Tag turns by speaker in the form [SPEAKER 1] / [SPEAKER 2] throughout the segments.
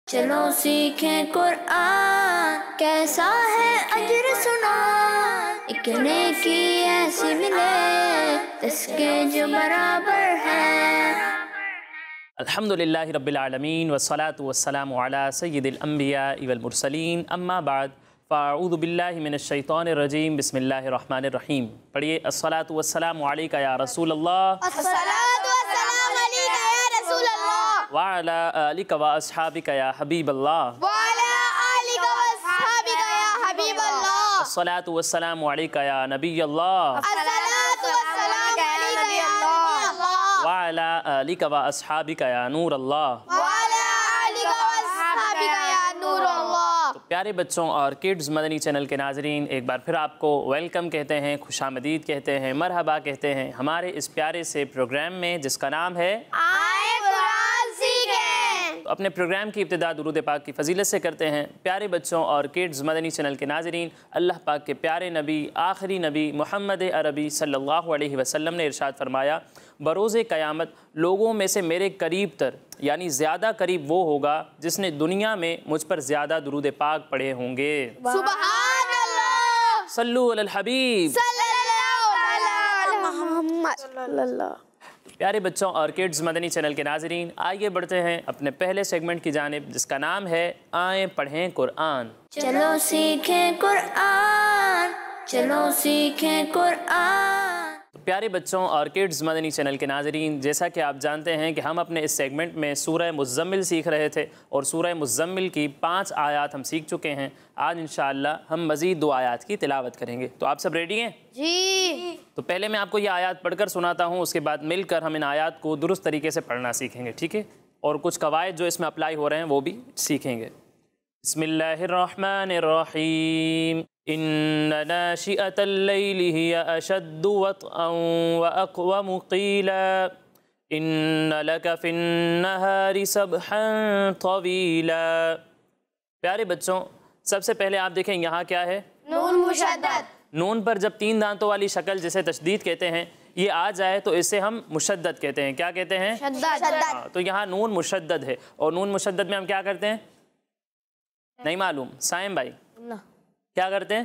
[SPEAKER 1] चलो सीखें कुरान, कैसा है अजर सुना, एक नेकी ऐसी मिले जिसके जो बराबर है।
[SPEAKER 2] अल्हम्दुलिल्लाहि रब्बिल आलमीन वस्सलातु वस्सलामु अला सय्यिदिल अंबिया वल मुरसलीन, अम्मा बाद फ़अऊज़ु बिल्लाहि मिनश शैतानिर रजीम, बिस्मिल्लाहिर रहमानिर रहीम। पढ़िए अस्सलातु वस्सलामु अलैका या रसूल अल्लाह,
[SPEAKER 3] अस्सलातु वस्सलामु अलैका या रसूल अल्लाह,
[SPEAKER 2] व अला आलिका व अस्हाबिका या हबीब अल्लाह,
[SPEAKER 3] व अला आलिका व अस्हाबिका या हबीब अल्लाह,
[SPEAKER 2] अस्सलातु वस्सलामु अलैका या नबी अल्लाह,
[SPEAKER 3] अस्सलातु वस्सलामु अलैका या नबी अल्लाह,
[SPEAKER 2] व अला आलिका व अस्हाबिका या नूर अल्लाह,
[SPEAKER 3] व अला आलिका व अस्हाबिका या नूर अल्लाह।
[SPEAKER 2] तो प्यारे बच्चों और किड्स मदनी चैनल के नाजरीन, एक बार फिर आपको वेलकम कहते हैं, खुशामदीद कहते हैं, मरहबा कहते हैं हमारे इस प्यारे से प्रोग्राम में जिसका नाम है
[SPEAKER 3] आए कुरान सीखें।
[SPEAKER 2] तो अपने प्रोग्राम की इब्तिदा दुरूद पाक की फजीलत से करते हैं। प्यारे बच्चों और किड्स मदनी चैनल के नाजरीन, अल्लाह पाक के प्यारे नबी, आखिरी नबी मोहम्मद अरबी सल्लल्लाहु अलैहि वसल्लम ने इरशाद फरमाया, बरोज़े क़यामत लोगों में से मेरे करीब तर यानी ज़्यादा करीब वो होगा जिसने दुनिया में मुझ पर ज़्यादा दुरूद पाक पढ़े होंगे।
[SPEAKER 3] सुभान अल्लाह,
[SPEAKER 2] सल्लु अलल हबीब
[SPEAKER 3] सल्लल्लाहु अलैहि मोहम्मद।
[SPEAKER 2] प्यारे बच्चों और किड्स मदनी चैनल के नाजरीन, आइए बढ़ते हैं अपने पहले सेगमेंट की जानिब जिसका नाम है आए पढ़ें कुरान।
[SPEAKER 1] चलो सीखें कुरान, चलो सीखें कुरान।
[SPEAKER 2] तो प्यारे बच्चों और किड्स मदनी चैनल के नाजरीन, जैसा कि आप जानते हैं कि हम अपने इस सेगमेंट में सूरह मुज़्ज़म्मिल सीख रहे थे और सूरह मुज़्ज़म्मिल की 5 आयात हम सीख चुके हैं। आज इंशाअल्लाह हम मज़ीद 2 आयात की तिलावत करेंगे। तो आप सब रेडी हैं?
[SPEAKER 3] जी।
[SPEAKER 2] तो पहले मैं आपको ये आयात पढ़कर सुनाता हूँ, उसके बाद मिलकर हम इन आयात को दुरुस्त तरीके से पढ़ना सीखेंगे, ठीक है? और कुछ कवायद जो इसमें अप्लाई हो रहे हैं वो भी सीखेंगे। बिस्मिल्लाहिर्रहमानिर्रहीम। इन्न नाशिअतल लैलि हिया अशद्दु वत्अन व अक़वमु क़ीला इन्न लका फिन्नहारि सबहन तवीला। प्यारे बच्चों, सबसे पहले आप देखें यहाँ क्या है?
[SPEAKER 3] नून मुशद्दद।
[SPEAKER 2] नून पर जब 3 दांतों वाली शक्ल जिसे तशदीद कहते हैं ये आ जाए तो इसे हम मुशद्दद कहते हैं। क्या कहते हैं?
[SPEAKER 3] शद्दद।
[SPEAKER 2] तो यहाँ नून मुशद्दद है और नून मुशद्दद में हम क्या करते हैं? नहीं मालूम? साइम भाई क्या करते हैं?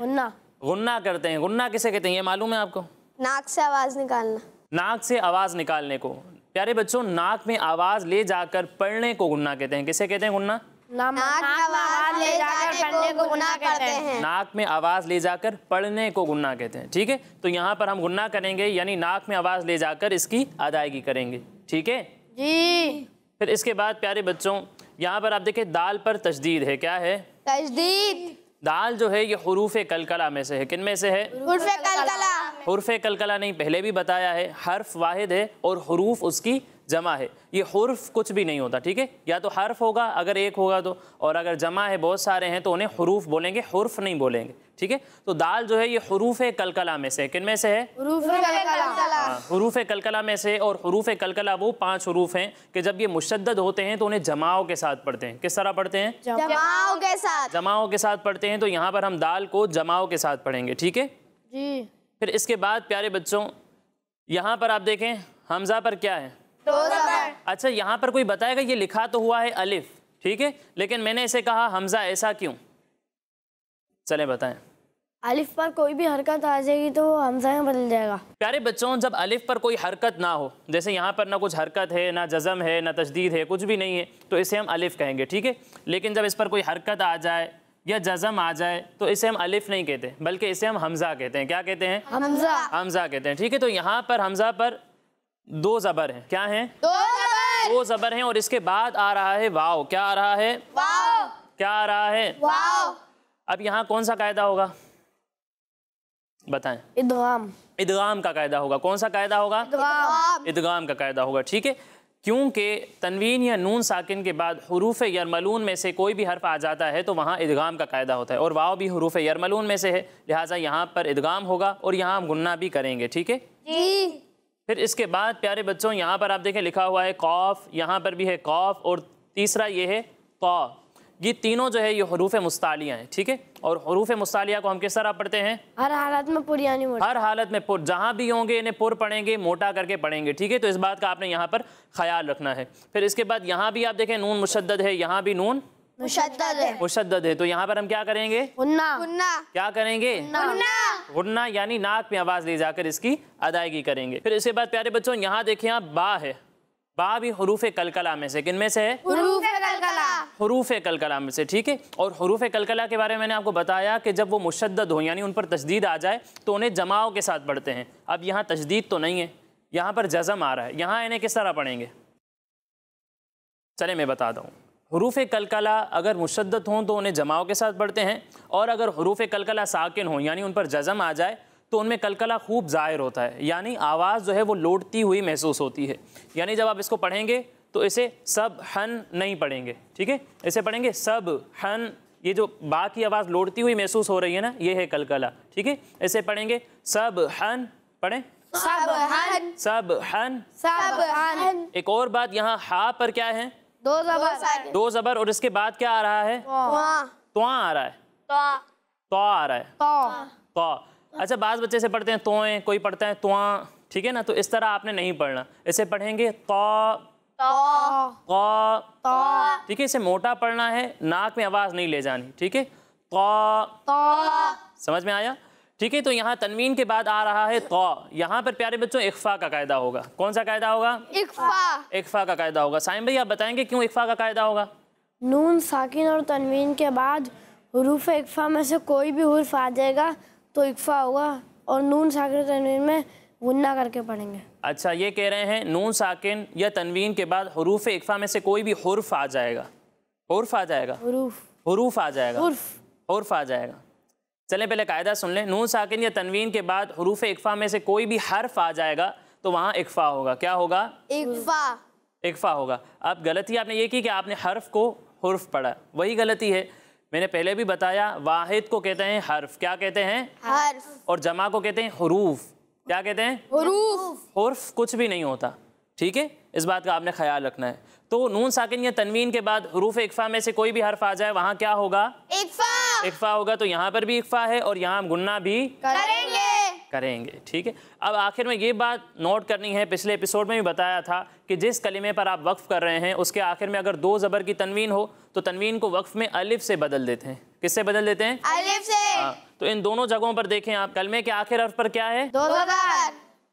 [SPEAKER 2] गुन्ना करते हैं। गुन्ना किसे कहते हैं ये मालूम है आपको?
[SPEAKER 3] नाक से आवाज निकालना।
[SPEAKER 2] नाक से आवाज़ निकालने को। प्यारे बच्चों, नाक में आवाज़ ले जाकर पढ़ने को गुन्ना कहते हैं। किसे कहते हैं गुन्ना?
[SPEAKER 3] नाक में आवाज ले जाकर पढ़ने को गुन्ना कहते हैं।
[SPEAKER 2] नाक में आवाज़ ले जाकर पढ़ने को गुन्ना कहते हैं, ठीक है? तो यहाँ पर हम गुन्ना करेंगे यानी नाक में आवाज़ ले जाकर इसकी अदायगी करेंगे, ठीक है
[SPEAKER 3] जी।
[SPEAKER 2] फिर इसके बाद प्यारे बच्चों यहाँ पर आप देखें दाल पर तशदीद है। क्या है?
[SPEAKER 3] तजदीद।
[SPEAKER 2] दाल जो है ये हुरूफ कलकला में से है। किन में से है?
[SPEAKER 3] हुर्फ कलकला।
[SPEAKER 2] हुर्फ कलकला नहीं, पहले भी बताया है, हर्फ वाहिद है और हुरूफ उसकी जमा है। ये हुर्फ कुछ भी नहीं होता, ठीक है? या तो हर्फ होगा अगर एक होगा तो, और अगर जमा है बहुत सारे हैं तो उन्हें हुरूफ बोलेंगे, हुर्फ नहीं बोलेंगे, ठीक है? तो दाल जो है ये हुरूफ कलकला में से। किन में से है?
[SPEAKER 3] हुर्फ कलकला।
[SPEAKER 2] हुरूफ कलकला में से। और हुरूफ कलकला वो 5 हुरूफ हैं कि जब ये मुशद्दद होते हैं तो उन्हें जमाओं के साथ पढ़ते हैं। किस तरह पढ़ते हैं?
[SPEAKER 3] जमाओं के साथ।
[SPEAKER 2] जमाओं के साथ पढ़ते हैं। तो यहाँ पर हम दाल को जमाओं के साथ पढ़ेंगे, ठीक है
[SPEAKER 3] जी।
[SPEAKER 2] फिर इसके बाद प्यारे बच्चों यहाँ पर आप देखें हमजा पर क्या है?
[SPEAKER 3] 2 ज़बर।
[SPEAKER 2] अच्छा, यहाँ पर कोई बताएगा? ये लिखा तो हुआ है अलिफ, ठीक है, लेकिन मैंने इसे कहा हमजा, ऐसा क्यों? चलें बताएं।
[SPEAKER 4] अलिफ पर कोई भी हरकत आ जाएगी तो वो हमजा में बदल जाएगा।
[SPEAKER 2] प्यारे बच्चों, जब अलिफ पर कोई हरकत ना हो, जैसे यहाँ पर ना कुछ हरकत है, ना जज़म है, ना तशदीद है, कुछ भी नहीं है, तो इसे हम अलिफ कहेंगे, ठीक है? लेकिन जब इस पर कोई हरकत आ जाए या जज़म आ जाए तो इसे हम अलिफ नहीं कहते बल्कि इसे हम हमजा कहते हैं। क्या कहते हैं?
[SPEAKER 4] हमजा।
[SPEAKER 2] हमजा कहते हैं, ठीक है? तो यहाँ पर हमजा पर 2 ज़बर हैं। क्या हैं?
[SPEAKER 3] 2 ज़बर।
[SPEAKER 2] 2 ज़बर हैं और इसके बाद आ रहा है वाव। क्या आ रहा है?
[SPEAKER 3] वाव।
[SPEAKER 2] क्या आ रहा है?
[SPEAKER 3] वाव।
[SPEAKER 2] अब यहाँ कौन सा कायदा होगा बताएं?
[SPEAKER 4] इदगाम।
[SPEAKER 2] इदगाम का कायदा होगा। कौन सा कायदा होगा?
[SPEAKER 3] इदगाम।
[SPEAKER 2] इदगाम का कायदा होगा, ठीक है? क्योंकि तनवीन या नून साकिन के बाद हुरूफ यरमलून में से कोई भी हर्फ आ जाता है तो वहाँ इदगाम का कायदा होता है और वाव भी हुरूफ यरमलून में से है, लिहाजा यहाँ पर इदगाम होगा और यहाँ हम गुन्ना भी करेंगे, ठीक है
[SPEAKER 3] जी।
[SPEAKER 2] फिर इसके बाद प्यारे बच्चों यहाँ पर आप देखें लिखा हुआ है कौफ, यहाँ पर भी है कौफ और तीसरा ये है क़ा। ये तीनों जो है ये हुरूफ मुस्तालिया हैं, ठीक है? और हुरूफ मुस्तालिया को हम किस तरह पढ़ते हैं?
[SPEAKER 4] हर हालत में पुर यानी मोटा।
[SPEAKER 2] हर हालत में पुर, जहाँ भी होंगे इन्हें पुर पढ़ेंगे, मोटा करके पढ़ेंगे, ठीक है? तो इस बात का आपने यहाँ पर ख्याल रखना है। फिर इसके बाद यहाँ भी आप देखें नून मुशद्दद है, यहाँ भी नून
[SPEAKER 3] मुशद्दद है।
[SPEAKER 2] मुशद्दद है। तो यहाँ पर हम क्या करेंगे?
[SPEAKER 4] गुन्ना।
[SPEAKER 3] गुन्ना।
[SPEAKER 2] क्या करेंगे?
[SPEAKER 3] गुन्ना।
[SPEAKER 2] गुन्ना यानी नाक में आवाज़ ले जाकर इसकी अदायगी करेंगे। फिर इसके बाद प्यारे बच्चों यहाँ देखें आप बा है, बा भी हुरूफ कलकला में से, किन में से है?
[SPEAKER 3] हुरूफ कलकला।
[SPEAKER 2] हुरूफ कलकला में से, ठीक है। और हुरूफ कलकला के बारे में मैंने आपको बताया कि जब वो मुशद्दद हो यानी उन पर तशदीद आ जाए तो उन्हें जमाओं के साथ पढ़ते हैं। अब यहाँ तशदीद तो नहीं है, यहाँ पर जज़म आ रहा है, यहाँ इन्हें किस तरह पढ़ेंगे? चले मैं बताता हूँ। हुरूफ कलकला अगर मुशद्दद हों तो उन्हें जमाओं के साथ पढ़ते हैं, और अगर हुरूफ कलकला साकिन हो यानी उन पर जज़म आ जाए तो उनमें कलकला खूब ज़ाहिर होता है, यानी आवाज़ जो है वो लौटती हुई महसूस होती है। यानी जब आप इसको पढ़ेंगे तो इसे सब हन नहीं पढ़ेंगे, ठीक है, इसे पढ़ेंगे सब हन। ये जो बा की आवाज़ लौटती हुई महसूस हो रही है ना, ये है कलकला, ठीक है। इसे पढ़ेंगे सब हन, पढ़ें
[SPEAKER 3] सब हन।
[SPEAKER 2] सब हन।
[SPEAKER 3] सब हन।
[SPEAKER 2] एक और बात, यहाँ हा पर क्या है?
[SPEAKER 3] दो ज़बर।
[SPEAKER 2] दो ज़बर, और इसके बाद क्या आ रहा है? त्वा आ रहा है, त्वा आ रहा है, त्वा। अच्छा, बाज़ बच्चे से पढ़ते हैं तोएं, कोई पढ़ता है त्वा, ठीक है ना। तो इस तरह आपने नहीं पढ़ना, इसे पढ़ेंगे तो, ठीक है। इसे मोटा पढ़ना है, नाक में आवाज़ नहीं ले जानी, ठीक है। तो, समझ में आया? ठीक है। तो यहाँ तनवीन के बाद आ रहा है तो, यहाँ पर प्यारे बच्चों इख्फा का कायदा होगा। कौन सा कायदा होगा?
[SPEAKER 3] इख्फा।
[SPEAKER 2] इख्फा का कायदा होगा। साइम भाई आप बताएंगे क्यों इख्फा का कायदा होगा?
[SPEAKER 4] नून साकिन और तनवीन के बाद हुरूफ इख्फा में से कोई भी हुर्फ आ जाएगा तो इख्फा होगा, और नून साकिन और तनवीन में गुन्ना करके पढ़ेंगे।
[SPEAKER 2] अच्छा, ये कह रहे हैं नून साकिन या तनवीन के बाद हुरूफ इख्फा में से कोई भी हुर्फ आ जाएगा, हुर्फ आ जाएगा, हुरूफ आ जाएगा, हुर्फ आ जाएगा। चलें पहले कायदा सुन लें। नून साकिन या तनवीन के बाद हुरूफ इख्फा में से कोई भी हर्फ आ जाएगा तो वहाँ इख्फा होगा। क्या होगा?
[SPEAKER 3] इख्फा।
[SPEAKER 2] इख्फा होगा। अब गलती आपने ये की कि आपने हर्फ को हुर्फ पढ़ा, वही गलती है। मैंने पहले भी बताया, वाहिद को कहते हैं हर्फ, क्या कहते हैं?
[SPEAKER 3] हर्फ।
[SPEAKER 2] और जमा को कहते हैं हुरूफ, क्या कहते हैं?
[SPEAKER 3] हुरूफ।
[SPEAKER 2] हुर्फ कुछ भी नहीं होता, ठीक है, इस बात का आपने ख्याल रखना है। तो नून साकिन या तनवीन के बाद हुरूफ इख्फा में से कोई भी हर्फ आ जाए वहाँ क्या होगा?
[SPEAKER 3] इख्फा।
[SPEAKER 2] इख्फा होगा। तो यहाँ पर भी इख्फा है और यहाँ हम गुन्ना भी करेंगे, ठीक है। अब आखिर में ये बात नोट करनी है, पिछले एपिसोड में भी बताया था कि जिस कलिमे पर आप वक्फ कर रहे हैं उसके आखिर में अगर दो ज़बर की तनवीन हो तो तनवीन को वक्फ में अलिफ से बदल देते हैं। किससे बदल देते हैं?
[SPEAKER 3] अलिफ से।
[SPEAKER 2] हाँ, तो इन दोनों जगहों पर देखें आप, कलमे के आखिर हर्फ पर क्या है?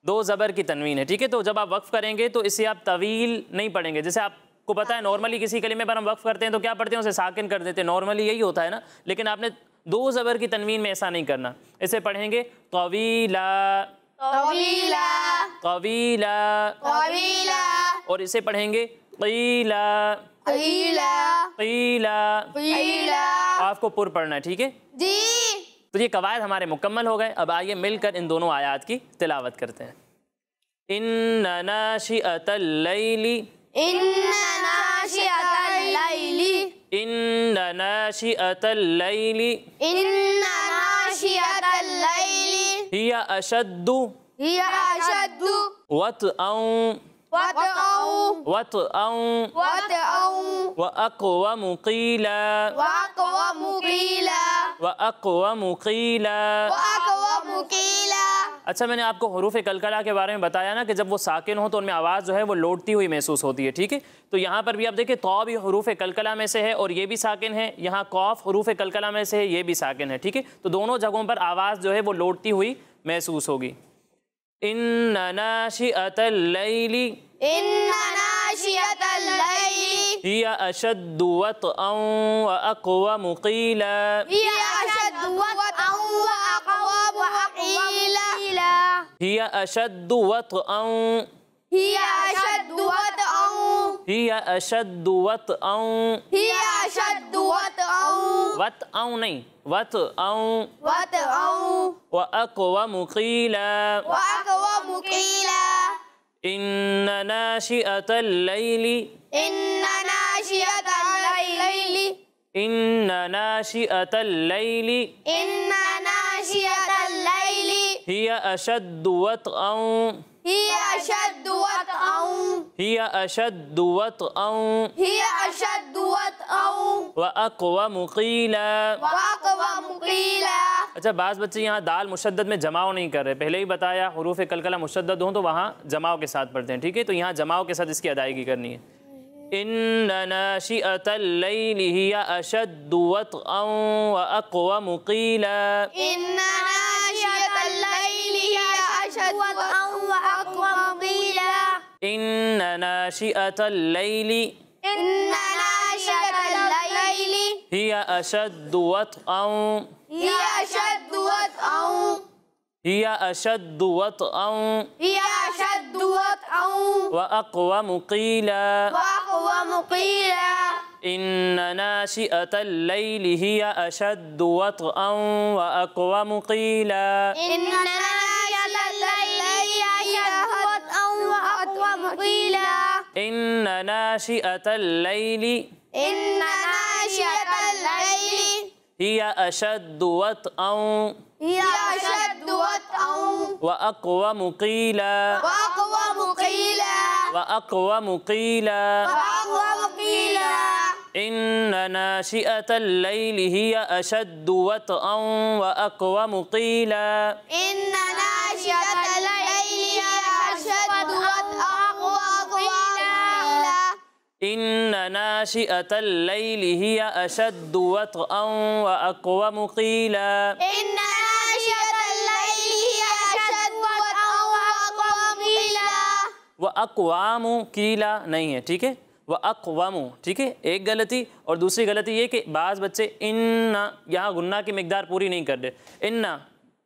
[SPEAKER 3] दो
[SPEAKER 2] ज़बर की तनवीन है, ठीक है। तो जब आप वक्फ करेंगे तो इसे आप तवील नहीं पढ़ेंगे। जैसे आपको पता है नॉर्मली किसी कलिमे पर हम वक्फ करते हैं तो क्या पढ़ते हैं? उसे साकिन कर देते हैं, नॉर्मली यही होता है ना। लेकिन आपने दो ज़बर की तनवीन में ऐसा नहीं करना, इसे पढ़ेंगे तवीला,
[SPEAKER 3] तवीला,
[SPEAKER 2] तवीला,
[SPEAKER 3] तवीला,
[SPEAKER 2] और इसे पढ़ेंगे क़ीला,
[SPEAKER 3] क़ीला,
[SPEAKER 2] क़ीला।
[SPEAKER 3] क़ीला।
[SPEAKER 2] आपको पुर पढ़ना है, ठीक है
[SPEAKER 3] जी।
[SPEAKER 2] तो ये कवायद हमारे मुकम्मल हो गए। अब आइए मिलकर इन दोनों आयात की तिलावत करते हैं। इन्ना नाशिअतल लैली,
[SPEAKER 3] इन्ना नाशिअतल लैली,
[SPEAKER 2] इन्ना नाशिअतल लैली,
[SPEAKER 3] इन्ना नाशिअतल लैली,
[SPEAKER 2] हिया अशद्दु
[SPEAKER 3] हिया अशद्दु
[SPEAKER 2] वत्अन
[SPEAKER 3] वत्अन
[SPEAKER 2] व अक़वमु क़ीला,
[SPEAKER 3] वअक़वमु क़ीला,
[SPEAKER 2] व अक़वमु क़ीला।
[SPEAKER 3] वअक़वमु क़ीला।
[SPEAKER 2] अच्छा, मैंने आपको हुरूफ कलकला के बारे में बताया ना कि जब वो साकिन हो तो उनमें आवाज़ जो है वो लौटती हुई महसूस होती है, ठीक है। तो यहाँ पर भी आप देखिए तो भी हुरूफ कलकला में से है और ये भी साकिन है, यहाँ कौफ हुरूफ कलकला में से है, ये भी साकिन है, ठीक है। तो दोनों जगहों पर आवाज़ जो है वो लौटती हुई महसूस होगी। इन्ना नाशिअतल लैली,
[SPEAKER 3] इन्ना नाशिअतल लैली,
[SPEAKER 2] हिया अशद्दु वत्अन व अक़वमु क़ीला,
[SPEAKER 3] हिया अशद्दु वत्अन वअक़वमु क़ीला,
[SPEAKER 2] हिया अशद्दु वत्अन,
[SPEAKER 3] हिया अशद्दु वत्अन,
[SPEAKER 2] हिया अशद्दु वत्अन,
[SPEAKER 3] हिया अशद्दु वत्अन,
[SPEAKER 2] वत्अन नहीं वत्अन,
[SPEAKER 3] वत्अन
[SPEAKER 2] व अक़वमु क़ीला,
[SPEAKER 3] वअक़वमु क़ीला,
[SPEAKER 2] इन्ना नाशिअतल लैली,
[SPEAKER 3] इन्ना नाशिअतल लैली,
[SPEAKER 2] इन्ना नाशिअतल लैली,
[SPEAKER 3] इन्ना नाशिअतल लैली,
[SPEAKER 2] हिया अशद्दु वत्अन,
[SPEAKER 3] हिया अशद्दु वत्अन,
[SPEAKER 2] हिया अशद्दु वत्अन,
[SPEAKER 3] हिया अशद्दु वत्अन,
[SPEAKER 2] व अक़वमु क़ीला।
[SPEAKER 3] वअक़वमु क़ीला।
[SPEAKER 2] अच्छा, बाज़ बच्चे यहाँ दाल मुशद्दद में जमाव नहीं कर रहे, पहले ही बताया हुरूफ कलकला मुशद्दद हो तो वहाँ जमाव के साथ पढ़ते हैं, ठीक है। तो यहाँ जमाव के साथ इसकी अदायगी करनी है। इन्न नाशिअतल लैलि हिया अशद्दु वत्अन व अक़वमु क़ीला।
[SPEAKER 3] इन्ना नाशिअतल लैलि हिया अशद्दु वत्अन व अक़वमु क़ीला।
[SPEAKER 2] इन्न नाशिअतल लैलि
[SPEAKER 3] इन्ना नाशिअतल लैलि
[SPEAKER 2] हिया अशद्दु वत्अन
[SPEAKER 3] हिया अशद्दु वत्अन
[SPEAKER 2] हिया अशद्दु वत्अन
[SPEAKER 3] हिया अशद्दु वत्अन
[SPEAKER 2] व अक़वमु क़ीला।
[SPEAKER 3] व अक़वमु क़ीला।
[SPEAKER 2] इन्न नाशिअतल लैलि हिया अशद्दु वत्अन व अक़वमु क़ीला।
[SPEAKER 3] इन्ना नाशिअतल लैलि अशद्दु वत्अन व अक़वमु क़ीला।
[SPEAKER 2] इन्न नाशिअतल लैलि
[SPEAKER 3] इन्ना नाशिअतल लैलि
[SPEAKER 2] हिया अशद्दु वत्अन
[SPEAKER 3] हिया अशद्दु वत्अन
[SPEAKER 2] व अक़वमु क़ीला।
[SPEAKER 3] व अक़वमु क़ीला।
[SPEAKER 2] व अक़वमु क़ीला।
[SPEAKER 3] व अक़वमु क़ीला।
[SPEAKER 2] इन्न नाशिअतल लैलि हिया अशद्दु वत्अन व अक़वमु क़ीला।
[SPEAKER 3] इन्ना नाशिअतल लैलि अशद्दु वत्अन व अक़वमु क़ीला।
[SPEAKER 2] इन्न नाशिअतल लैलि हिया अशद्दु वत्अन व अक़वमु क़ीला।
[SPEAKER 3] इन्ना नाशिअतल लैलि अशद्दु वत्अन व अक़वमु क़ीला।
[SPEAKER 2] व अक़वामु क़ीला नहीं है, ठीक है, व अक़वमु, ठीक है। एक गलती, और दूसरी गलती ये कि बाज़ बच्चे इन्ना यहाँ गुन्ना की मिक़दार पूरी नहीं कर रहे, इन्ना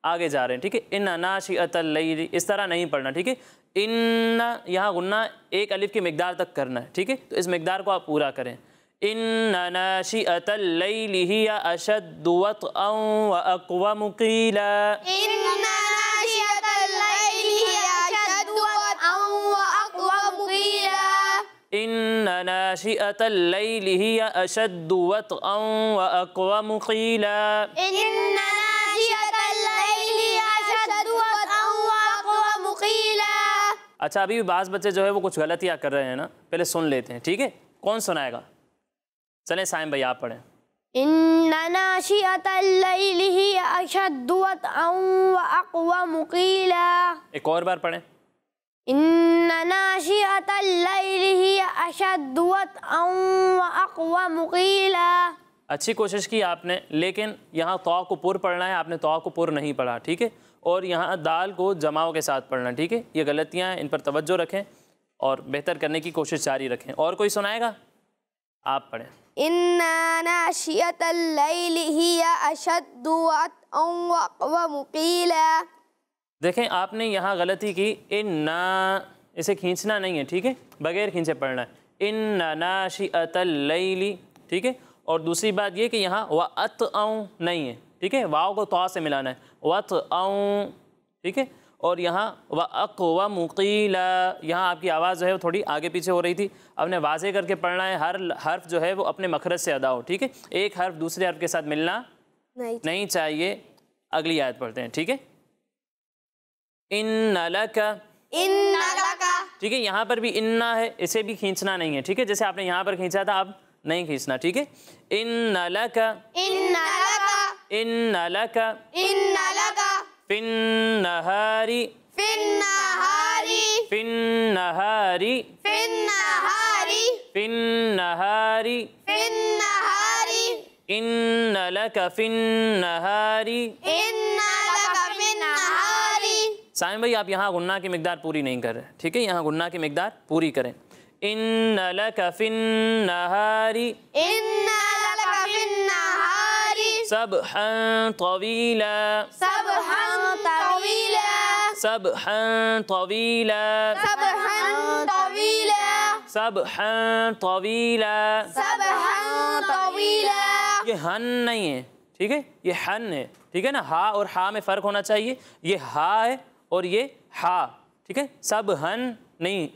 [SPEAKER 2] आगे जा रहे हैं, ठीक है। इन्ना नाशिअतल लैलि इस तरह नहीं पढ़ना, ठीक है। इन्ना यहाँ गुन्ना एक अलिफ की मिक़दार तक करना है, ठीक है। तो इस मिक़दार को आप पूरा करें। इन्ना नाशिअतल लैलि हिया अशद्दु वत्अन व अक़वमु क़ीला।
[SPEAKER 3] इन्ना नाशिअतल लैलि अशद्दु वत्अन व अक़वमु क़ीला।
[SPEAKER 2] इन्ना नाशिअतल लैलि हिया अशद्दु वत्अन व अक़वमु क़ीला।
[SPEAKER 3] इन्ना नाशिअतल लैलि अशद्दु वत्अन व अक़वमु क़ीला।
[SPEAKER 2] अच्छा, अभी भी बाज़ बच्चे जो है वो कुछ गलतियाँ कर रहे हैं ना, पहले सुन लेते हैं, ठीक है। कौन सुनाएगा? चलें साइम भाई आप पढ़ें।
[SPEAKER 4] इन्ना नाशिअतल लैलि हिया अशद्दु वत्अन व अक़वमु क़ीला।
[SPEAKER 2] एक और बार पढ़ें।
[SPEAKER 4] इन्ना नाशिअतल लैलि हिया अशद्दु वत्अन व अक़वमु क़ीला।
[SPEAKER 2] अच्छी कोशिश की आपने, लेकिन यहाँ तौ को पुर पढ़ना है, आपने तौ को पुर नहीं पढ़ा, ठीक है। और यहाँ दाल को जमाओं के साथ पढ़ना, ठीक है। ये गलतियाँ हैं, इन पर तवज्जो रखें और बेहतर करने की कोशिश जारी रखें। और कोई सुनाएगा? आप पढ़ें।
[SPEAKER 3] इन्ना नाशिअतल लैलि हिया अशद्दु वत्अन व अक़वमु क़ीला।
[SPEAKER 2] देखें, आपने यहाँ गलती की, इन्ना इसे खींचना नहीं है, ठीक है, बगैर खींचे पढ़ना है। इन्ना नाशिअतल लैलि, ठीक है। और दूसरी बात ये कि यहाँ वत्अन नहीं है, ठीक है, वाव को तौ से मिलाना है, वत्अन, ठीक है। और यहाँ व अक़वमु क़ीला, यहाँ आपकी आवाज़ जो है वो थोड़ी आगे पीछे हो रही थी, आपने वाज़े करके पढ़ना है, हर हर्फ जो है वो अपने मखरज से अदा हो, ठीक है। एक हर्फ दूसरे हर्फ के साथ मिलना नहीं चाहिए। अगली आयत पढ़ते हैं, ठीक है। इन्ना लका,
[SPEAKER 3] इन्ना लका,
[SPEAKER 2] ठीक है, यहाँ पर भी इन्ना है, इसे भी खींचना नहीं है, ठीक है। जैसे आपने यहाँ पर खींचा था, अब नहीं खींचना, ठीक है। इन्ना लका,
[SPEAKER 3] इन्ना लका,
[SPEAKER 2] इन्ना लका
[SPEAKER 3] इन्ना लका
[SPEAKER 2] फिन्नहारी,
[SPEAKER 3] फिन्नहारी,
[SPEAKER 2] फिन्नहारी,
[SPEAKER 3] फिन्नहारी,
[SPEAKER 2] फिन्नहारी,
[SPEAKER 3] फिन्नहारी,
[SPEAKER 2] इन्न लका फिन्नहारी।
[SPEAKER 3] इन्ना लका फिन्नहारी।
[SPEAKER 2] साइम भाई आप यहाँ गुन्ना की मिक़दार पूरी नहीं कर रहे, ठीक है, यहाँ गुन्ना की मिक़दार पूरी करें। इन्न लका फिन्नहारी,
[SPEAKER 3] इन्ना लका फिन्नहारी,
[SPEAKER 2] सबहन तवीला,
[SPEAKER 3] सबहन तवीला,
[SPEAKER 2] सबहन तवीला,
[SPEAKER 3] सबहन तवीला,
[SPEAKER 2] सबहन तवीला।
[SPEAKER 3] सबहन तवीला।
[SPEAKER 2] ये हन नहीं है, ठीक है, ये हन है, ठीक है ना। हा और हा में फ़र्क होना चाहिए, ये हा है और ये हा, ठीक है। सब हन नहीं,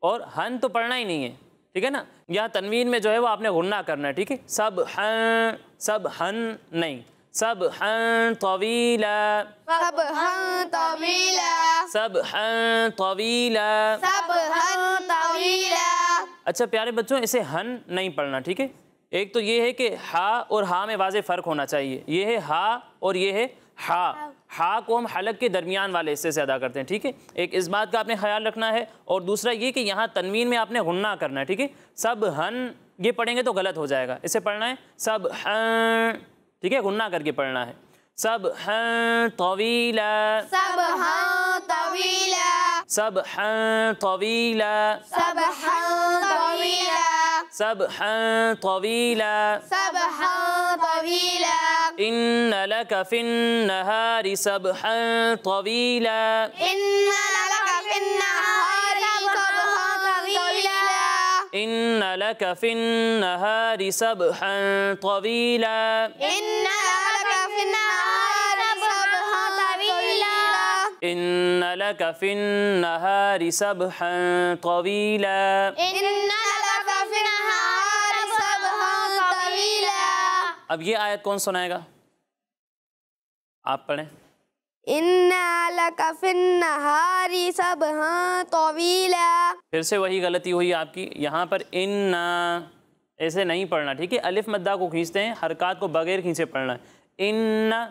[SPEAKER 2] और हन तो पढ़ना ही नहीं है, ठीक है ना। यहाँ तनवीन में जो है वो आपने गुन्ना करना है, ठीक है। सब हन नहीं, सब हन तवीला,
[SPEAKER 3] सबहन तवीला,
[SPEAKER 2] सबहन तवीला।
[SPEAKER 3] सबहन तवीला।
[SPEAKER 2] अच्छा प्यारे बच्चों, इसे हन नहीं पढ़ना, ठीक है। एक तो ये है कि हा और हा में वाज़े फ़र्क होना चाहिए। ये है हा और ये है हा। हा को हम हलक के दरमियान वाले हिस्से से अदा करते हैं, ठीक है। एक इस बात का आपने ख्याल रखना है, और दूसरा ये कि यहाँ तनवीन में आपने गुन्ना करना है, ठीक है। सब हन ये पढ़ेंगे तो गलत हो जाएगा, इसे पढ़ना है सब हन, ठीक है, गुन्ना करके पढ़ना है। सब हन तवीला,
[SPEAKER 3] सब हाँ तवीला,
[SPEAKER 2] सब हन तवीला,
[SPEAKER 3] सब हाँ तवीला,
[SPEAKER 2] सब हन तवीला,
[SPEAKER 3] सब हाँ तवीला,
[SPEAKER 2] इन्न लक फिन्नहारि सबहन तवीला,
[SPEAKER 3] इन्ना लका फिन्नहारि सबहन तवीला,
[SPEAKER 2] इन्न लक फिन्नहारि सबहन तवीला,
[SPEAKER 3] इन्ना लका फिन्नहारि सबहन तवीला,
[SPEAKER 2] इन्न लक फिन्नहारि सबहन तवीला।
[SPEAKER 3] इन्ना लका फिन्नहारि सबहन तवीला।
[SPEAKER 2] अब ये आयत कौन सुनाएगा? आप पढ़ें।
[SPEAKER 3] इन्ना लका फिन्नहारि सबहन तवीला।
[SPEAKER 2] फिर से वही गलती हुई आपकी, यहाँ पर इन्ना ऐसे नहीं पढ़ना, ठीक है। अलिफ मद्दा को खींचते हैं, हरकत को बगैर खींचे पढ़ना है। इन्ना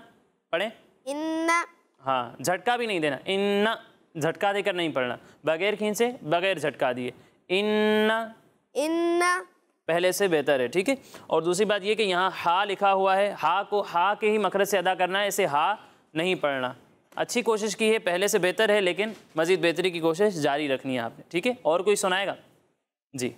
[SPEAKER 2] पढ़ें,
[SPEAKER 3] इन्ना,
[SPEAKER 2] हाँ, झटका भी नहीं देना, इन्ना झटका देकर नहीं पढ़ना, बगैर खींचे बगैर झटका दिए। इन्ना
[SPEAKER 3] इन्ना,
[SPEAKER 2] पहले से बेहतर है, ठीक है। और दूसरी बात ये कि यहाँ हा लिखा हुआ है, हा को हा के ही मखरज से अदा करना है, इसे हा नहीं पढ़ना। अच्छी कोशिश की है, पहले से बेहतर है, लेकिन मज़ीद बेहतरी की कोशिश जारी रखनी है आपने, ठीक है। और कोई सुनाएगा जी?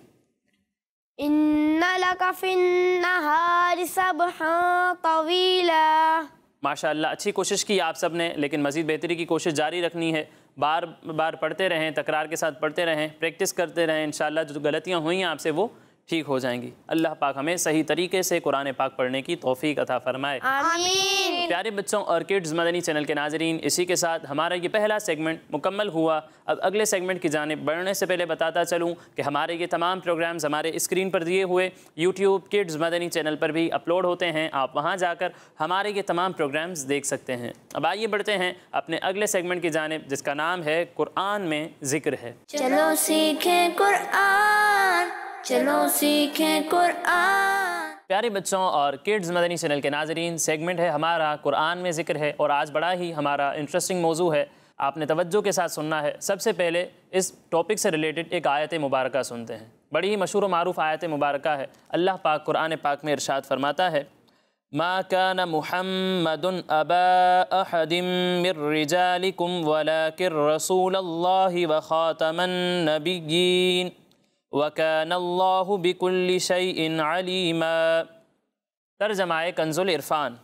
[SPEAKER 4] इन्ना लका फिन्नहारि सबहन तवीला।
[SPEAKER 2] माशाअल्लाह, अच्छी कोशिश की आप सब ने, लेकिन मज़ीद बेहतरी की कोशिश जारी रखनी है। बार बार पढ़ते रहें, तकरार के साथ पढ़ते रहें, प्रैक्टिस करते रहें, इंशाअल्लाह जो गलतियाँ हुई हैं आपसे वो ठीक हो जाएंगी। अल्लाह पाक हमें सही तरीके से कुरान पाक पढ़ने की तौफीक अता फरमाए।
[SPEAKER 3] आमीन।
[SPEAKER 2] प्यारे बच्चों और किड्स मदनी चैनल के नाजरीन, इसी के साथ हमारा ये पहला सेगमेंट मुकम्मल हुआ। अब अगले सेगमेंट की जानिब बढ़ने से पहले बताता चलूँ कि हमारे ये तमाम प्रोग्राम्स हमारे स्क्रीन पर दिए हुए यूट्यूब किड्स मदनी चैनल पर भी अपलोड होते हैं। आप वहाँ जाकर हमारे ये तमाम प्रोग्राम्स देख सकते हैं। अब आइए बढ़ते हैं अपने अगले सेगमेंट की जानिब, जिसका नाम है कुरान में ज़िक्र है।
[SPEAKER 1] चलो सीखें कुरान, चलो सीखें कुरान।
[SPEAKER 2] प्यारे बच्चों और किड्स मदनी चैनल के नाजरीन, सेगमेंट है हमारा कुरान में ज़िक्र है, और आज बड़ा ही हमारा इंटरेस्टिंग मौजू है, आपने तवज्जो के साथ सुनना है। सबसे पहले इस टॉपिक से रिलेटेड एक आयत मुबारका सुनते हैं। बड़ी ही मशहूर व मारूफ आयत मुबारका है। अल्लाह पाक कुरान पाक में इरशाद फरमाता है, मा कान मुहम्मदुन अबा अहदिम मिर रिजालिकुम वलाकिन रसूलल्लाहि व खातमन नबिय्यीन वकानल्लाहु बिकुल्लि शैइन अलीमा। तर्जमाए कंजुल इरफान,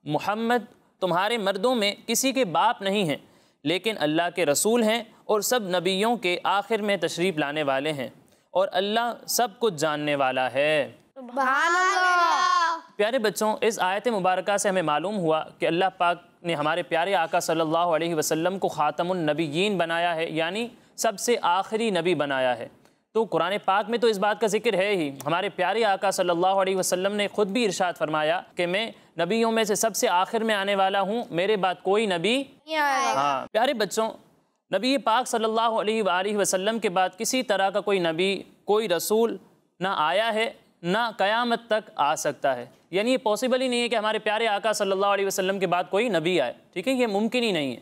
[SPEAKER 2] मुहम्मद तुम्हारे मर्दों में किसी के बाप नहीं हैं, लेकिन अल्लाह के रसूल हैं और सब नबियों के आखिर में तशरीफ़ लाने वाले हैं, और अल्लाह सब कुछ जानने वाला है।
[SPEAKER 3] सुभान अल्लाह।
[SPEAKER 2] प्यारे बच्चों, इस आयत मुबारका से हमें मालूम हुआ कि अल्लाह पाक ने हमारे प्यारे आका सल्लल्लाहु अलैहि वसल्लम को ख़ातमुन नबिय्यीन बनाया है, यानी सबसे आखिरी नबी बनाया है। तो कुरान पाक में तो इस बात का जिक्र है ही। हमारे प्यारे आका सल्लल्लाहु अलैहि वसल्लम ने ख़ुद भी इरशाद फरमाया कि मैं नबियों में से सबसे आखिर में आने वाला हूँ, मेरे बाद कोई नबी। हाँ प्यारे बच्चों, नबी पाक सल्लल्लाहु अलैहि वसल्लम के बाद किसी तरह का कोई नबी, कोई रसूल ना आया है, ना क़यामत तक आ सकता है। यानी ये पॉसिबल ही नहीं है कि हमारे प्यारे आका सल्लल्लाहु अलैहि वसल्लम के बाद कोई नबी आए, ठीक है, ये मुमकिन ही नहीं है।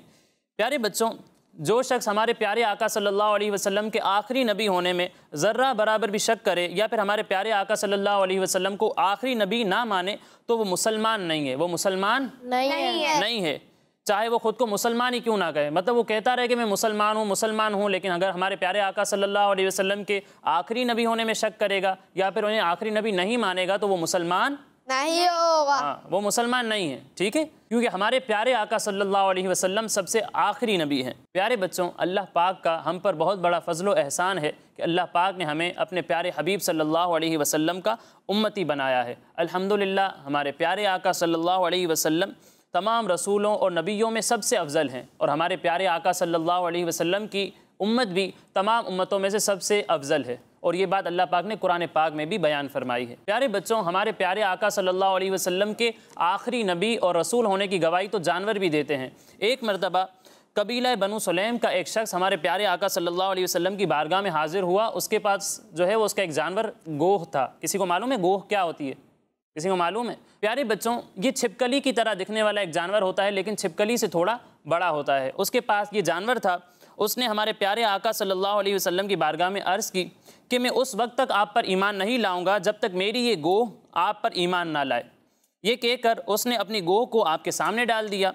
[SPEAKER 2] प्यारे बच्चों, जो शख्स हमारे प्यारे आका सल्लल्लाहु अलैहि वसल्लम के आखिरी नबी होने में ज़र्रा बराबर भी शक करे, या फिर हमारे प्यारे आका सल्लल्लाहु अलैहि वसल्लम को आखिरी नबी ना माने, तो वो मुसलमान नहीं है। वो मुसलमान नहीं है, चाहे वो ख़ुद को मुसलमान ही क्यों ना कहे। मतलब वो कहता रहे कि मैं मुसलमान हूँ, लेकिन अगर हमारे प्यारे आका सल्लल्लाहु अलैहि वसल्लम के आखिरी नबी होने में शक करेगा या फिर उन्हें आखिरी नबी नहीं मानेगा, तो वो मुसलमान
[SPEAKER 3] नहीं होगा।
[SPEAKER 2] हाँ, वो मुसलमान नहीं है, ठीक है, क्योंकि हमारे प्यारे आका सल्लल्लाहु अलैहि वसल्लम सबसे आखिरी नबी हैं। प्यारे बच्चों, अल्लाह पाक का हम पर बहुत बड़ा फजल व एहसान है कि अल्लाह पाक ने हमें अपने प्यारे हबीब सल्लल्लाहु अलैहि वसल्लम का उम्मती बनाया है। अल्हम्दुलिल्लाह, हमारे प्यारे आका सल्लल्लाहु अलैहि वसल्लम तमाम रसूलों और नबियों में सबसे अफजल हैं, और हमारे प्यारे आका सल्लल्लाहु अलैहि वसल्लम की उम्मत भी तमाम उम्मतों में से सबसे अफजल है, और ये बात अल्लाह पाक ने कुरान पाक में भी बयान फरमाई है। प्यारे बच्चों, हमारे प्यारे आका सल्लल्लाहु अलैहि वसल्लम के आखिरी नबी और रसूल होने की गवाही तो जानवर भी देते हैं। एक मरतबा कबीला बनु सुलैम का एक शख्स हमारे प्यारे आका सल्लल्लाहु अलैहि वसल्लम की बारगाह में हाजिर हुआ। उसके पास जो है वो उसका एक जानवर गोह था। किसी को मालूम है गोह क्या होती है? किसी को मालूम है? प्यारे बच्चों, ये छिपकली की तरह दिखने वाला एक जानवर होता है, लेकिन छिपकली से थोड़ा बड़ा होता है। उसके पास ये जानवर था। उसने हमारे प्यारे आका सल्लल्लाहु अलैहि वसल्लम की बारगाह में अर्ज़ की कि मैं उस वक्त तक आप पर ईमान नहीं लाऊंगा जब तक मेरी ये गोह आप पर ईमान ना लाए। ये कहकर उसने अपनी गोह को आपके सामने डाल दिया।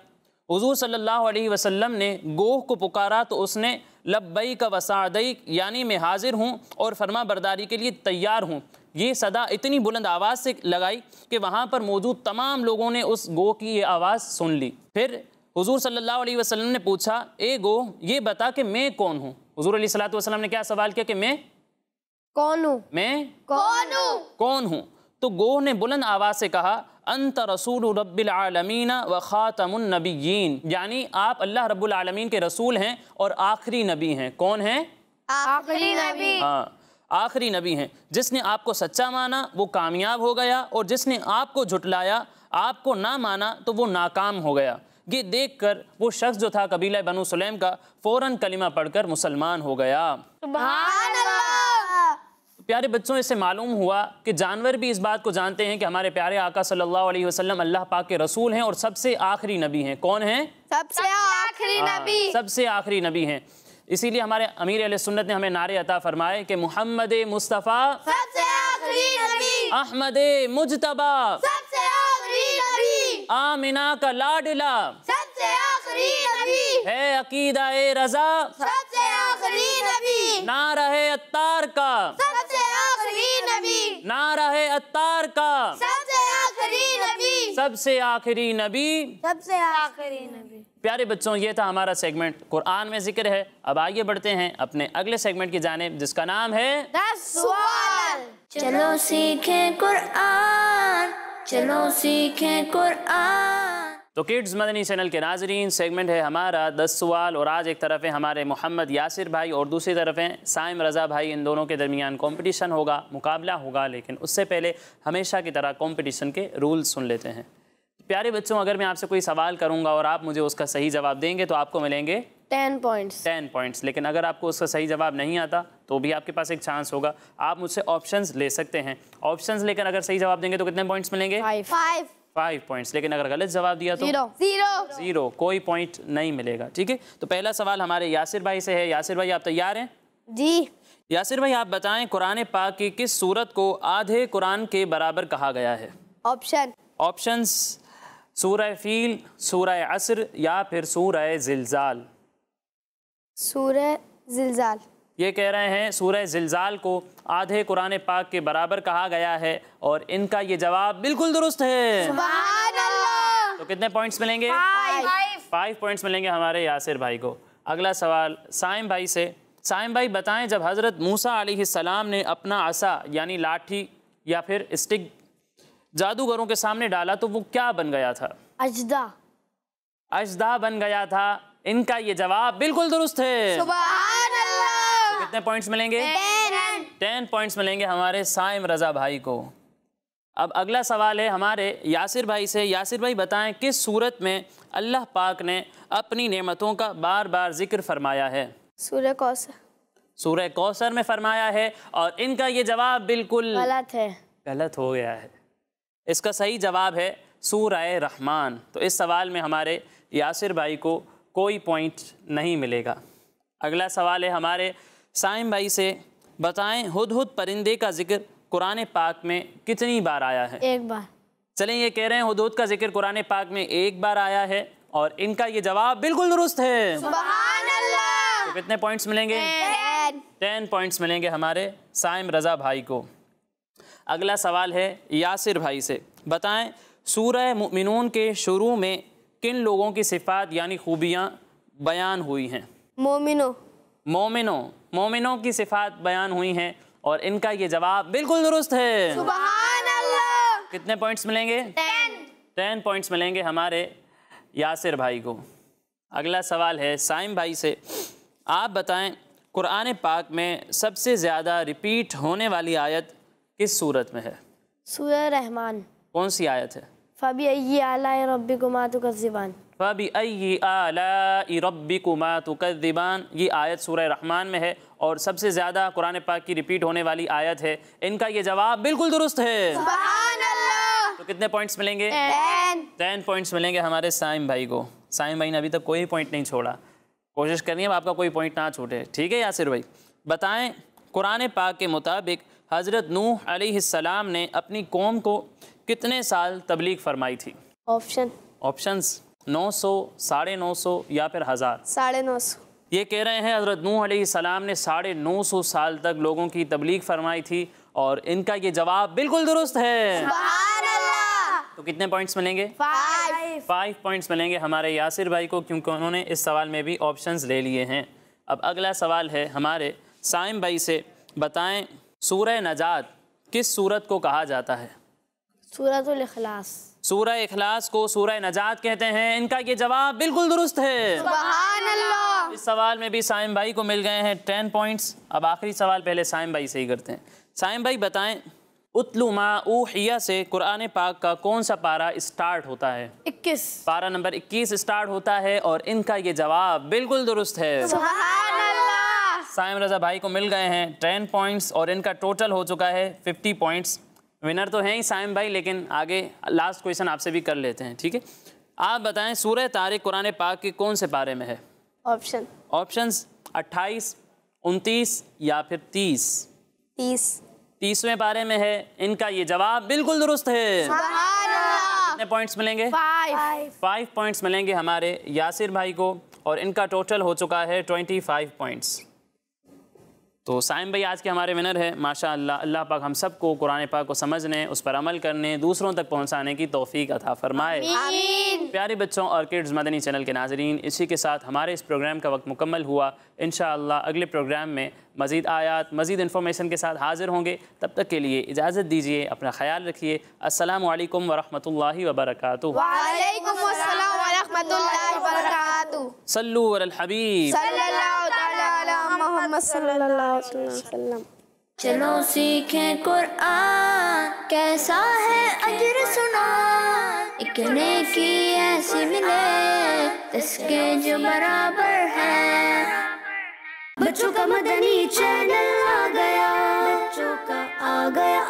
[SPEAKER 2] हुज़ूर सल्लल्लाहु अलैहि वसल्लम ने गोह को पुकारा तो उसने लब्बैक व सअदैक, यानी मैं हाजिर हूँ और फरमा बरदारी के लिए तैयार हूँ, ये सदा इतनी बुलंद आवाज़ से लगाई कि वहाँ पर मौजूद तमाम लोगों ने उस गोह की ये आवाज़ सुन ली। फिर हुज़ूर सल्लल्लाहु अलैहि वसल्लम ने पूछा, ए गोह, ये बता कि मैं कौन हूँ? हुज़ूर अलैहिस्सलातु वस्सलाम ने क्या सवाल किया कि मैं
[SPEAKER 4] कौन हूँ?
[SPEAKER 2] मैं
[SPEAKER 3] कौन हूँ?
[SPEAKER 2] तो गोह ने बुलंद आवाज़ से कहा, अंत रसूल रब्बिल आलमीन व ख़ातमुन नबिय्यीन, यानी आप अल्लाह रब्बुल आलमीन के रसूल हैं और आखिरी नबी हैं। कौन हैं?
[SPEAKER 3] आखिरी नबी।
[SPEAKER 2] हाँ, आखिरी नबी हैं। जिसने आपको सच्चा माना वो कामयाब हो गया, और जिसने आपको झुटलाया, आपको ना माना, तो वो नाकाम हो गया। ये देखकर वो शख्स जो था कबीला बनु सुलैम का, फ़ौरन कलिमा पढ़कर मुसलमान हो गया।
[SPEAKER 3] सुभान अल्लाह।
[SPEAKER 2] प्यारे बच्चों, इससे मालूम हुआ कि जानवर भी इस बात को जानते हैं कि हमारे प्यारे आका सल्लल्लाहु अलैहि वसल्लम अल्लाह पाक के रसूल हैं और सबसे आखिरी नबी हैं। कौन हैं?
[SPEAKER 3] सबसे आखिरी नबी।
[SPEAKER 2] सबसे आखिरी नबी हैं। इसीलिए हमारे अमीर अहले सुन्नत ने हमें नारे अता फरमाए कि मुहम्मद मुस्तफ़ा
[SPEAKER 3] सबसे आखिरी नबी,
[SPEAKER 2] अहमद मुजतबा
[SPEAKER 3] सबसे आखिरी नबी,
[SPEAKER 2] आमिना का लाडला
[SPEAKER 3] सबसे आखिरी नबी,
[SPEAKER 2] है अकीदा ए रजा
[SPEAKER 3] सबसे आखिरी नबी,
[SPEAKER 2] ना रहे अत्तार का,
[SPEAKER 3] सबसे आखिरी नबी,
[SPEAKER 2] ना रहे अत्तार का,
[SPEAKER 3] सबसे आखिरी नबी,
[SPEAKER 2] सबसे आखिरी नबी,
[SPEAKER 3] सबसे आखिरी नबी।
[SPEAKER 2] प्यारे बच्चों, ये था हमारा सेगमेंट कुरान में जिक्र है। अब आगे बढ़ते हैं अपने अगले सेगमेंट की जानिब, जिसका नाम है
[SPEAKER 3] 10 सवाल।
[SPEAKER 1] चलो सीखें कुरान, चलो सीखें कुरान।
[SPEAKER 2] तो किड्स मदनी चैनल के नाजरीन, सेगमेंट है हमारा 10 सवाल, और आज एक तरफ है हमारे मोहम्मद यासिर भाई और दूसरी तरफ हैं साइम रज़ा भाई। इन दोनों के दरमियान कंपटीशन होगा, मुकाबला होगा, लेकिन उससे पहले हमेशा की तरह कंपटीशन के रूल्स सुन लेते हैं। प्यारे बच्चों, अगर मैं आपसे कोई सवाल करूंगा और आप मुझे उसका सही जवाब देंगे तो आपको मिलेंगे
[SPEAKER 4] 10 पॉइंट्स।
[SPEAKER 2] 10 पॉइंट्स। लेकिन अगर आपको उसका सही जवाब नहीं आता तो भी आपके पास एक चांस होगा, आप मुझसे ऑप्शंस ले सकते हैं। ऑप्शंस लेकर अगर सही जवाब देंगे तो कितने पॉइंट्स मिलेंगे? 5 पॉइंट्स। लेकिन अगर गलत जवाब दिया तो 0, कोई पॉइंट नहीं मिलेगा। ठीक है, तो पहला सवाल हमारे यासिर भाई से है। यासिर भाई, आप तैयार हैं?
[SPEAKER 4] जी।
[SPEAKER 2] यासिर भाई, आप बताएं कुरान पाक की किस सूरत को आधे कुरान के बराबर कहा गया है? ऑप्शंस सूरह फील, सूरह असर या फिर सूरह जिलजाल।
[SPEAKER 4] सूरह जिलजाल।
[SPEAKER 2] ये कह रहे हैं सूरह जिलजाल को आधे कुरान पाक के बराबर कहा गया है, और इनका ये जवाब बिल्कुल दुरुस्त है।
[SPEAKER 3] सुभान अल्लाह।
[SPEAKER 2] तो कितने पॉइंट्स मिलेंगे? 5 पॉइंट्स मिलेंगे हमारे यासिर भाई को। अगला सवाल साइम भाई से। साइम भाई बताएं, जब हज़रत मूसा अलैहिस्सलाम ने अपना असा यानी लाठी या फिर स्टिक जादूगरों के सामने डाला तो वो क्या बन गया था? अजदा बन गया था। इनका ये जवाब बिल्कुल दुरुस्त है।
[SPEAKER 3] सुभान अल्लाह।
[SPEAKER 2] तो कितने पॉइंट्स मिलेंगे? 10 पॉइंट्स मिलेंगे हमारे साइम रज़ा भाई को। अब अगला सवाल है हमारे यासिर भाई से। यासिर भाई बताएं, किस सूरत में अल्लाह पाक ने अपनी नेमतों का बार बार जिक्र फरमाया है?
[SPEAKER 4] सूरह कौसर।
[SPEAKER 2] सूरह कौसर में फरमाया है, और इनका ये जवाब बिल्कुल
[SPEAKER 4] गलत है।
[SPEAKER 2] गलत हो गया है। इसका सही जवाब है सूरह रहमान। तो इस सवाल में हमारे यासिर भाई को कोई पॉइंट नहीं मिलेगा। अगला सवाल है हमारे साइम भाई से। बताएं, हुदहुद परिंदे का जिक्र कुरान पाक में कितनी बार आया है?
[SPEAKER 4] 1 बार।
[SPEAKER 2] चलें, ये कह रहे हैं हुदहुद का जिक्र कुरान पाक में 1 बार आया है, और इनका ये जवाब बिल्कुल दुरुस्त है।
[SPEAKER 3] सुभान अल्लाह।
[SPEAKER 2] तो कितने पॉइंट्स मिलेंगे? 10 पॉइंट्स मिलेंगे हमारे साइम रज़ा भाई को। अगला सवाल है यासिर भाई से। बताएं, सूरह मुमिनून के शुरू में किन लोगों की सिफ़ात यानी खूबियाँ बयान हुई हैं? मोमिनों की सिफ़ात बयान हुई हैं, और इनका ये जवाब बिल्कुल दुरुस्त है।
[SPEAKER 3] सुभान अल्लाह।
[SPEAKER 2] कितने पॉइंट्स मिलेंगे? 10 पॉइंट्स मिलेंगे हमारे यासिर भाई को। अगला सवाल है साइम भाई से। आप बताएं, कुरान पाक में सबसे ज़्यादा रिपीट होने वाली आयत किस सूरत में है?
[SPEAKER 4] सूरह रहमान।
[SPEAKER 2] कौन सी आयत है?
[SPEAKER 4] फबी अय्यि आलाइ रब्बिकुमा तुकज़्ज़िबान।
[SPEAKER 2] फ़बिअय्यि आलाइ रब्बिकुमा तुकज़्ज़िबान। ये आयत सूरह रहमान में है और सबसे ज़्यादा कुरान पाक की रिपीट होने वाली आयत है। इनका ये जवाब बिल्कुल दुरुस्त है।
[SPEAKER 3] सुभान अल्लाह।
[SPEAKER 2] तो कितने पॉइंट्स मिलेंगे?
[SPEAKER 3] 10
[SPEAKER 2] पॉइंट्स मिलेंगे हमारे साइम भाई को। साइम भाई ने अभी तक कोई पॉइंट नहीं छोड़ा, कोशिश करनी है आपका कोई पॉइंट ना छूटे। ठीक है यासिर भाई, बताएं कुरान पाक के मुताबिक हज़रत नूह अलैहिस्सलाम ने अपनी कौम को कितने साल तबलीग फरमाई थी? ऑप्शंस 900, 950 या फिर 1000।
[SPEAKER 3] 950।
[SPEAKER 2] ये कह रहे हैं हज़रत नूह अलैहिस्सलाम ने 950 साल तक लोगों की तबलीग फरमाई थी और इनका ये जवाब बिल्कुल दुरुस्त है।
[SPEAKER 3] सुभान अल्लाह।
[SPEAKER 2] तो कितने पॉइंट्स मिलेंगे? 5 पॉइंट्स मिलेंगे हमारे यासिर भाई को, क्योंकि उन्होंने इस सवाल में भी ऑप्शंस ले लिए हैं। अब अगला सवाल है हमारे साइम भाई से, बताएं सूरह नजात किस सूरत को कहा जाता है?
[SPEAKER 4] सूरतुल इखलास।
[SPEAKER 2] सूरह इखलास को सूरह नजात कहते हैं। इनका ये जवाब बिल्कुल दुरुस्त है।
[SPEAKER 3] सुभान अल्लाह।
[SPEAKER 2] इस सवाल में भी साइम भाई को मिल गए हैं 10 पॉइंट्स। अब आखिरी सवाल पहले साइम भाई से ही करते हैं। साइम भाई बताएं उतलु मा ऊहिया से कुरान पाक का कौन सा पारा स्टार्ट होता है?
[SPEAKER 4] 21।
[SPEAKER 2] पारा नंबर 21 स्टार्ट होता है और इनका ये जवाब बिल्कुल दुरुस्त है।
[SPEAKER 3] सुभान अल्लाह।
[SPEAKER 2] साइम रजा भाई को मिल गए हैं 10 पॉइंट्स और इनका टोटल हो चुका है 50 पॉइंट्स। विनर तो हैं ही साइम भाई, लेकिन आगे लास्ट क्वेश्चन आपसे भी कर लेते हैं। ठीक है, आप बताएं सूरह तारिक कुरान पाक के कौन से पारे में है? ऑप्शंस 28, 29 या फिर 30। 30वें पारे में है। इनका ये जवाब बिल्कुल दुरुस्त है।
[SPEAKER 3] सुभान अल्लाह।
[SPEAKER 2] कितने पॉइंट्स मिलेंगे? 5 पॉइंट्स मिलेंगे हमारे यासिर भाई को और इनका टोटल हो चुका है 25 पॉइंट्स। तो साइम भाई आज के हमारे विनर है माशाअल्लाह। अल्लाह पाक हम सबको कुरान पाक को समझने, उस पर अमल करने, दूसरों तक पहुंचाने की तौफीक अता फरमाए।
[SPEAKER 3] आमीन।
[SPEAKER 2] प्यारे बच्चों और किड्स मदनी चैनल के नाजरीन, इसी के साथ हमारे इस प्रोग्राम का वक्त मुकम्मल हुआ। इंशाअल्लाह अगले प्रोग्राम में मज़ीद आयात, मज़ीद इन्फॉर्मेशन के साथ हाज़िर होंगे। तब तक के लिए इजाज़त दीजिए, अपना ख्याल रखिए। अस्सलामु अलैकुम वरहमतुल्लाहि वबरकातुहू।
[SPEAKER 3] वालेकुम अस्सलाम वरहमतुल्लाहि वबरकातुहू।
[SPEAKER 2] सल्लू अलल हबीब
[SPEAKER 3] सल्लल्लाहु तआला अला मुहम्मद सल्लल्लाहु अलैहि वसल्लम।
[SPEAKER 1] चलो सीखें कुरान, कैसा है अजर सुना, एक नेकी ऐसी मिले इसके जो बराबर है। बच्चों का मदनी चैनल आ गया, बच्चों का आ गया